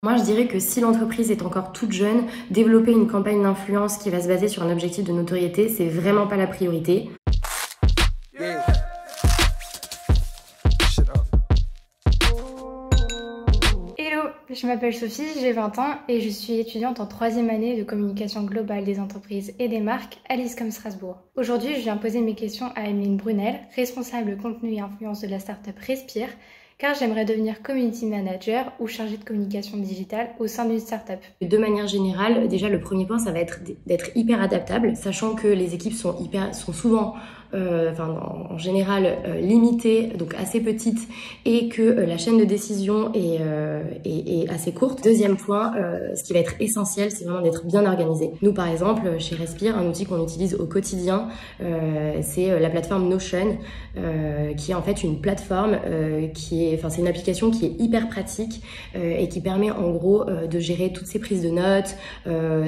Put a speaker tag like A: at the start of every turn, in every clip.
A: Moi, je dirais que si l'entreprise est encore toute jeune, développer une campagne d'influence qui va se baser sur un objectif de notoriété, c'est vraiment pas la priorité.
B: Hello, je m'appelle Sophie, j'ai 20 ans et je suis étudiante en 3e année de communication globale des entreprises et des marques à l'ISCOM Strasbourg. Aujourd'hui, je viens poser mes questions à Emeline Brunel, responsable contenu et influence de la startup Respire, car j'aimerais devenir community manager ou chargée de communication digitale au sein d'une startup.
A: De manière générale, déjà le premier point, ça va être d'être hyper adaptable, sachant que les équipes sont souvent en général limitées, donc assez petites, et que la chaîne de décision est assez courte. Deuxième point, ce qui va être essentiel, c'est vraiment d'être bien organisé. Nous, par exemple, chez Respire, un outil qu'on utilise au quotidien, c'est la plateforme Notion, qui est en fait une plateforme c'est une application qui est hyper pratique et qui permet en gros de gérer toutes ses prises de notes,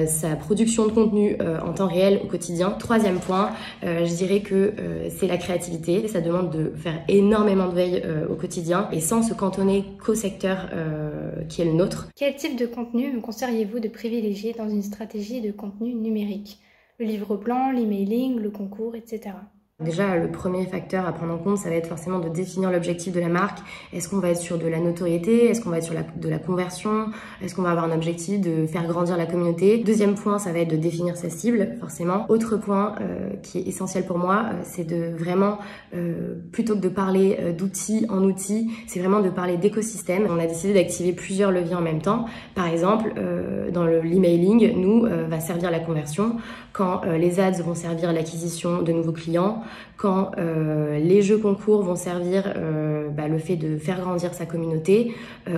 A: sa production de contenu en temps réel au quotidien. Troisième point, je dirais que c'est la créativité. Ça demande de faire énormément de veille au quotidien et sans se cantonner qu'au secteur qui est le nôtre.
B: Quel type de contenu me conseilleriez-vous de privilégier dans une stratégie de contenu numérique? Le livre blanc, l'emailing, le concours, etc.
A: Déjà, le premier facteur à prendre en compte, ça va être forcément de définir l'objectif de la marque. Est-ce qu'on va être sur de la notoriété? Est-ce qu'on va être sur de la conversion? Est-ce qu'on va avoir un objectif de faire grandir la communauté? Deuxième point, ça va être de définir sa cible, forcément. Autre point qui est essentiel pour moi, c'est de vraiment, plutôt que de parler d'outil en outil, c'est vraiment de parler d'écosystème. On a décidé d'activer plusieurs leviers en même temps. Par exemple, dans l'emailing, nous, va servir la conversion. Quand les ads vont servir l'acquisition de nouveaux clients, quand les jeux concours vont servir le fait de faire grandir sa communauté,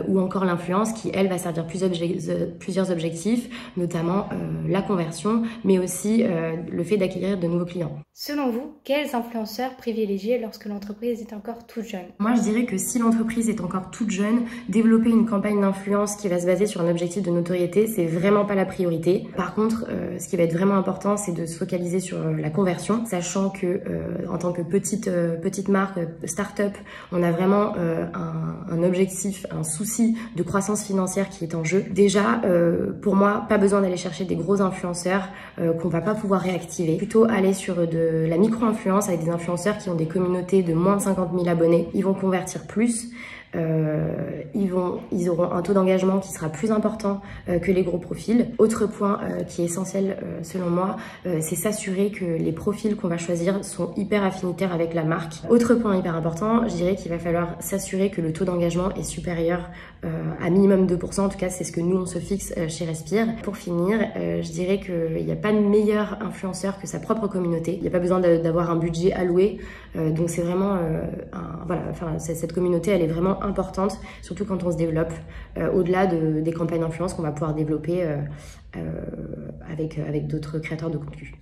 A: ou encore l'influence qui, elle, va servir plusieurs objectifs, notamment la conversion, mais aussi le fait d'acquérir de nouveaux clients.
B: Selon vous, quels influenceurs privilégier lorsque l'entreprise est encore toute jeune?
A: Moi, je dirais que si l'entreprise est encore toute jeune, développer une campagne d'influence qui va se baser sur un objectif de notoriété, c'est vraiment pas la priorité. Par contre, ce qui va être vraiment important, c'est de se focaliser sur la conversion, sachant que en tant que petite marque, start-up, on a vraiment un objectif, un souci de croissance financière qui est en jeu. Déjà, pour moi, pas besoin d'aller chercher des gros influenceurs qu'on va pas pouvoir réactiver. Plutôt aller sur de la micro-influence avec des influenceurs qui ont des communautés de moins de 50 000 abonnés. Ils vont convertir plus. Ils auront un taux d'engagement qui sera plus important que les gros profils. Autre point qui est essentiel selon moi, c'est s'assurer que les profils qu'on va choisir sont hyper affinitaires avec la marque. Autre point hyper important, je dirais qu'il va falloir s'assurer que le taux d'engagement est supérieur à minimum 2%. En tout cas, c'est ce que nous on se fixe chez Respire. Pour finir, je dirais qu'il n'y a pas de meilleur influenceur que sa propre communauté. Il n'y a pas besoin d'avoir un budget alloué. Donc c'est vraiment cette communauté, elle est vraiment importante, surtout quand on se développe, au-delà des campagnes d'influence qu'on va pouvoir développer avec d'autres créateurs de contenu.